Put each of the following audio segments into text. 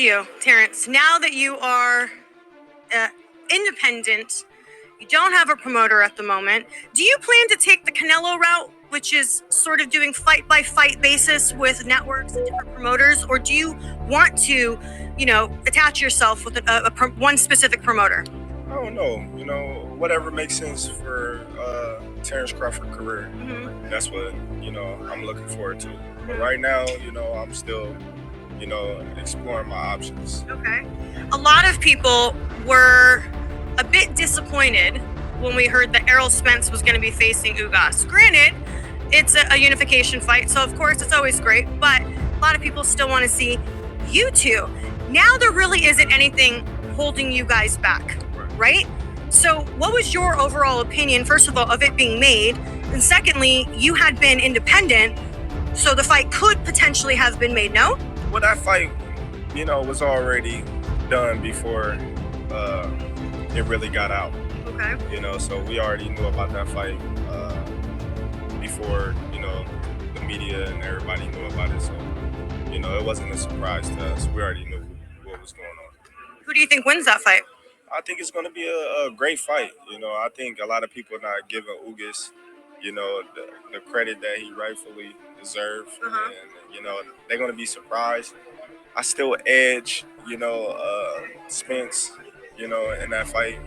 you, Terence, now that you are independent, you don't have a promoter at the moment, do you plan to take the Canelo route, which is sort of doing fight-by-fight basis with networks and different promoters, or do you want to, attach yourself with one specific promoter? I don't know. Whatever makes sense for Terence Crawford career. Mm-hmm. That's what I'm looking forward to. But right now, I'm still, exploring my options. Okay. A lot of people were a bit disappointed when we heard that Errol Spence was going to be facing Ugas. Granted, it's a unification fight, so of course it's always great, but a lot of people still want to see you two. Now there really isn't anything holding you guys back, right? So what was your overall opinion, first of all, of it being made? And secondly, you had been independent, so the fight could potentially have been made, no? Well, that fight, was already done before it really got out. Okay. So we already knew about that fight before, the media and everybody knew about it. So, it wasn't a surprise to us. We already knew what was going on. Who do you think wins that fight? I think it's going to be a great fight. I think a lot of people are not giving Ugas, the credit that he rightfully deserves. Uh-huh. And, they're going to be surprised. I still edge, Spence, in that fight.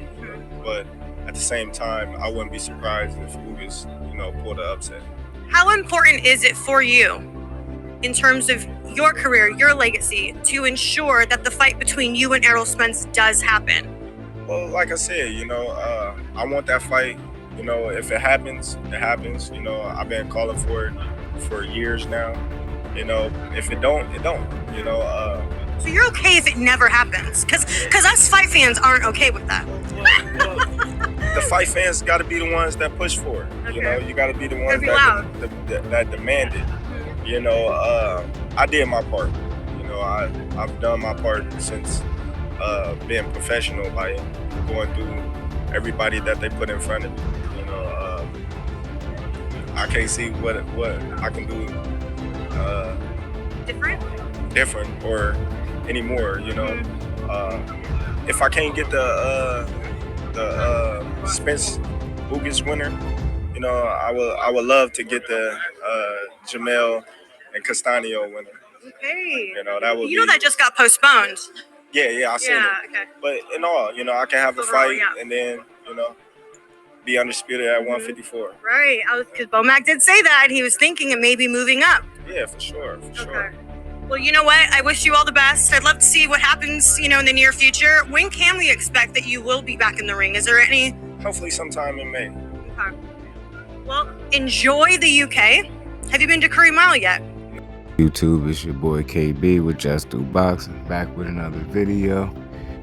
But at the same time, I wouldn't be surprised if Ugas, pulled an upset. How important is it for you, in terms of your career, your legacy, to ensure that the fight between you and Errol Spence does happen? Well, like I said, I want that fight. If it happens, it happens. I've been calling for it for years now. If it don't, it don't. So you're okay if it never happens? Because us fight fans aren't okay with that. The fight fans got to be the ones that push for it. Okay. You got to be the ones that demand it. I did my part. I've done my part since being professional, like going through everybody that they put in front of me. I can't see what I can do different or anymore. If I can't get the Spence Ugas winner, I would love to get the Jermell and Castaño winner. Okay. That would that just got postponed. Yeah, I seen it. Okay. But in all, I can have a Overall, fight and then, be undisputed at 154. Right. Because Bomac did say that he was thinking of maybe moving up. Yeah, for sure. Okay. Well, you know what? I wish you all the best. I'd love to see what happens, in the near future. When can we expect that you will be back in the ring? Is there any? Hopefully sometime in May. Okay. Well, enjoy the UK. Have you been to Curry Mile yet? YouTube, it's your boy KB with Just Do Boxing, back with another video,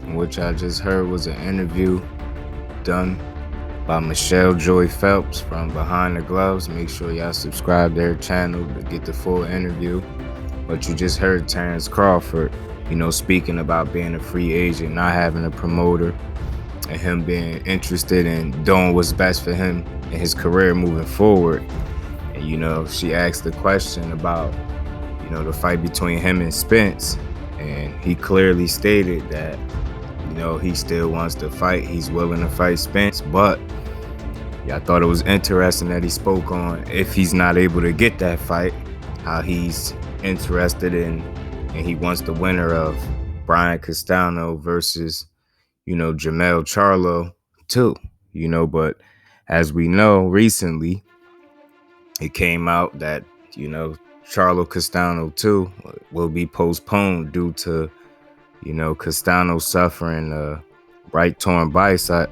in which I just heard was an interview done by Michelle Joy Phelps from Behind the Gloves. Make sure y'all subscribe to her channel to get the full interview. But you just heard Terence Crawford, speaking about being a free agent, not having a promoter, and him being interested in doing what's best for him in his career moving forward. And she asked the question about the fight between him and Spence, and he clearly stated that he still wants to fight. He's willing to fight Spence, but I thought it was interesting that he spoke on, if he's not able to get that fight, how he's interested in, and he wants the winner of Brian Castano versus Jermell Charlo too. But as we know, recently it came out that Charlo Castano 2 will be postponed due to, Castano suffering a right torn bicep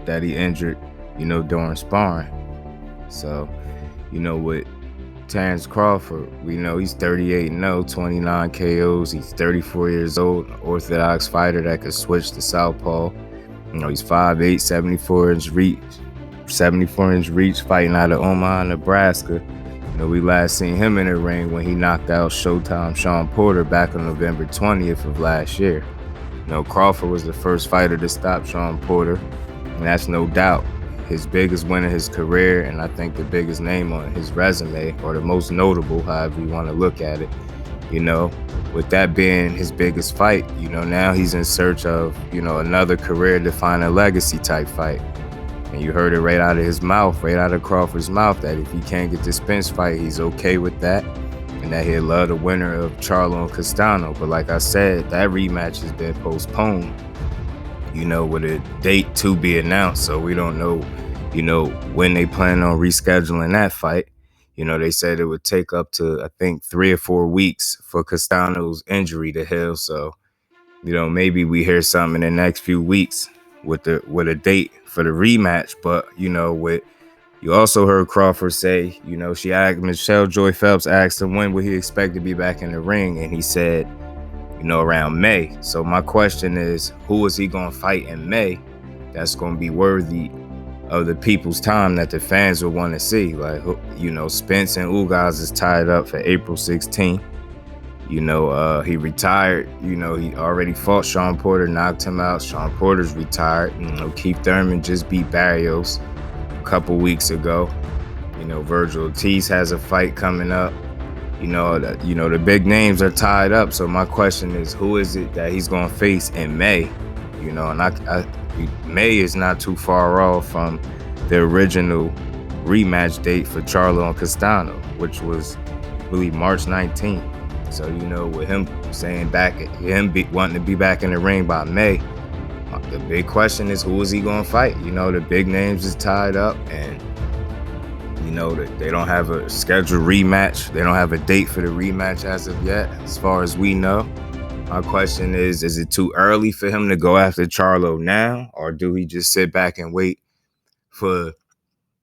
that he injured, during sparring. So, with Terence Crawford, we know he's 38-0, 29 KOs. He's 34 years old, an orthodox fighter that could switch to southpaw. He's 5'8", 74-inch reach, fighting out of Omaha, Nebraska. We last seen him in the ring when he knocked out Showtime Sean Porter back on November 20th of last year. Crawford was the first fighter to stop Sean Porter, and that's no doubt his biggest win in his career, and I think the biggest name on his resume, or the most notable, however you want to look at it. you know, with that being his biggest fight, now he's in search of, another career-defining legacy type fight. And you heard it right out of his mouth, right out of Crawford's mouth, that if he can't get the Spence fight, he's okay with that, and that he'll love the winner of Charlo and Castano. But like I said, that rematch has been postponed, with a date to be announced. So we don't know, when they plan on rescheduling that fight. They said it would take up to, I think, 3 or 4 weeks for Castano's injury to heal. So, maybe we hear something in the next few weeks with a date for the rematch. But, you also heard Crawford say, Michelle Joy Phelps asked him when would he expect to be back in the ring. And he said, around May. So my question is, who is he going to fight in May that's going to be worthy of the people's time that the fans will want to see? Like, Spence and Ugas is tied up for April 16th. He retired. He already fought Sean Porter, knocked him out. Sean Porter's retired. Keith Thurman just beat Barrios a couple weeks ago. Virgil Ortiz has a fight coming up. The big names are tied up. So my question is, who is it that he's going to face in May? And May is not too far off from the original rematch date for Charlo and Castano, which was really March 19th. So, with him saying wanting to be back in the ring by May, the big question is, who is he going to fight? The big names is tied up, and they don't have a scheduled rematch. They don't have a date for the rematch as of yet, as far as we know. My question is it too early for him to go after Charlo now, or do he just sit back and wait for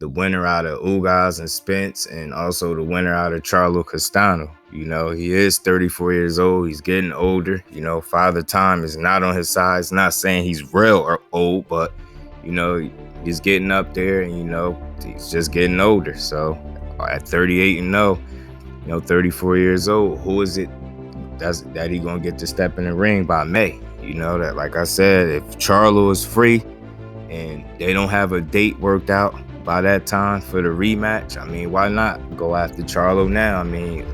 the winner out of Ugas and Spence, and also the winner out of Charlo Castano? He is 34 years old. He's getting older. Father time is not on his side. It's not saying he's real or old, but, he's getting up there, and, he's just getting older. So at 38 and 34 years old, who is it that he gonna get to step in the ring by May? That, like I said, if Charlo is free and they don't have a date worked out by that time for the rematch, why not go after Charlo now? You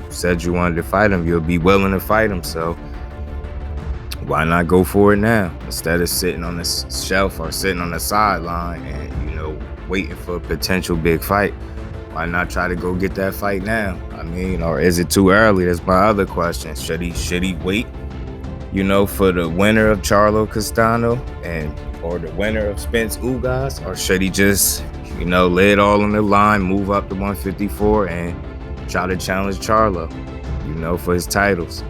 said you wanted to fight him, you'll be willing to fight him, so why not go for it now instead of sitting on the shelf or sitting on the sideline and waiting for a potential big fight? Why not try to go get that fight now? Or is it too early? That's my other question. Should he wait, for the winner of Charlo Castano or the winner of Spence Ugas, or should he just, lay it all on the line, move up to 154 and try to challenge Charlo, for his titles?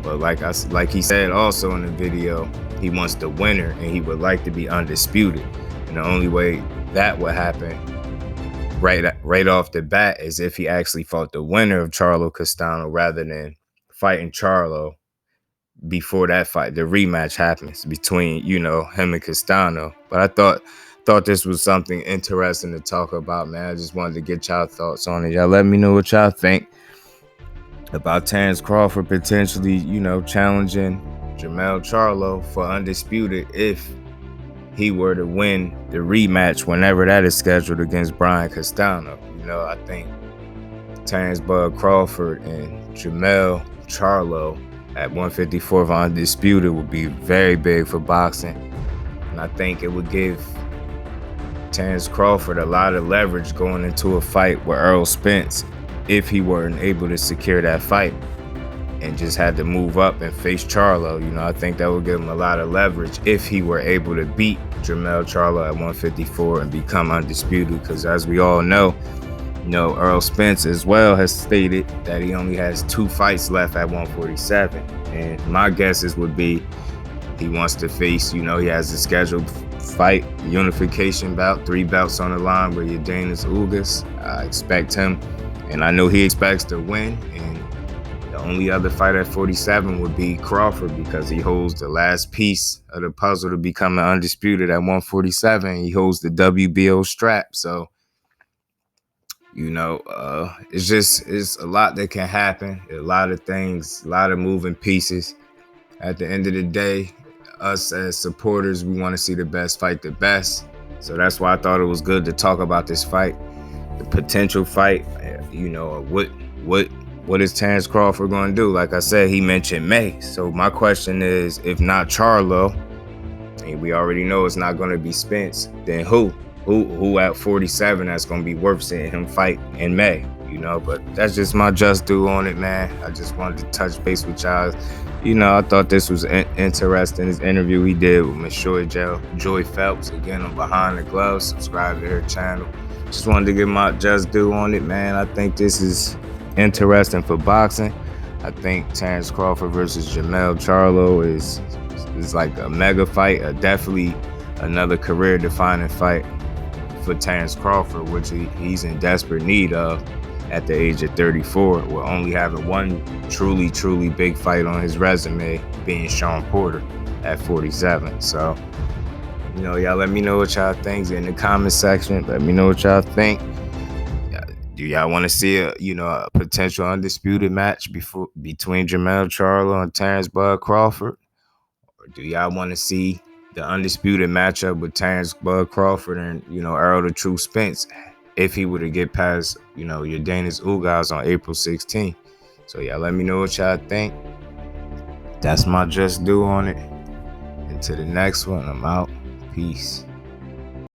But like he said also in the video, he wants the winner and he would like to be undisputed. And the only way that would happen right off the bat is if he actually fought the winner of Charlo Castano rather than fighting Charlo before that fight, the rematch happens between, him and Castano. But I thought this was something interesting to talk about, man. I just wanted to get y'all thoughts on it. Y'all let me know what y'all think about Terence Crawford potentially, challenging Jermell Charlo for Undisputed if he were to win the rematch whenever that is scheduled against Brian Castano. I think Terence Bud Crawford and Jermell Charlo at 154 for Undisputed would be very big for boxing. And I think it would give Terence Crawford a lot of leverage going into a fight with Errol Spence if he weren't able to secure that fight and just had to move up and face Charlo. I think that would give him a lot of leverage if he were able to beat Jermell Charlo at 154 and become undisputed. Because as we all know, Errol Spence as well has stated that he only has 2 fights left at 147. And my guesses would be he wants to face, he has a scheduled fight, unification bout, 3 belts on the line with Yordenis Ugas. I expect him, and I know he expects to win. And the only other fight at 47 would be Crawford, because he holds the last piece of the puzzle to become undisputed at 147. He holds the WBO strap. So, it's a lot that can happen. A lot of things, a lot of moving pieces. At the end of the day, us as supporters, we want to see the best fight the best. So that's why I thought it was good to talk about this fight, the potential fight, what what is Terence Crawford going to do? Like I said, he mentioned May. So my question is, if not Charlo, and we already know it's not going to be Spence, then who? Who at 47 that's going to be worth seeing him fight in May? You know, but that's just my just due on it, man. I just wanted to touch base with y'all. You know, I thought this was interesting. This interview we did with Michelle Joy Phelps. Again, I'm Behind the Gloves. Subscribe to her channel. Just wanted to get my just due on it, man. I think this is interesting for boxing. I think Terence Crawford versus Jermell Charlo is like a mega fight, definitely another career-defining fight for Terence Crawford, which he's in desperate need of at the age of 34, with only having one truly big fight on his resume, being Sean Porter at 47. So, you know, y'all let me know what y'all think in the comment section. Let me know what y'all think. Do y'all want to see a potential undisputed match between Jermell Charlo and Terence Bud Crawford? Or do y'all want to see the undisputed matchup with Terence Bud Crawford and, Errol the True Spence, if he were to get past, your Danish Ugas on April 16th? So y'all let me know what y'all think. That's my just due on it. Until the next one, I'm out. Peace.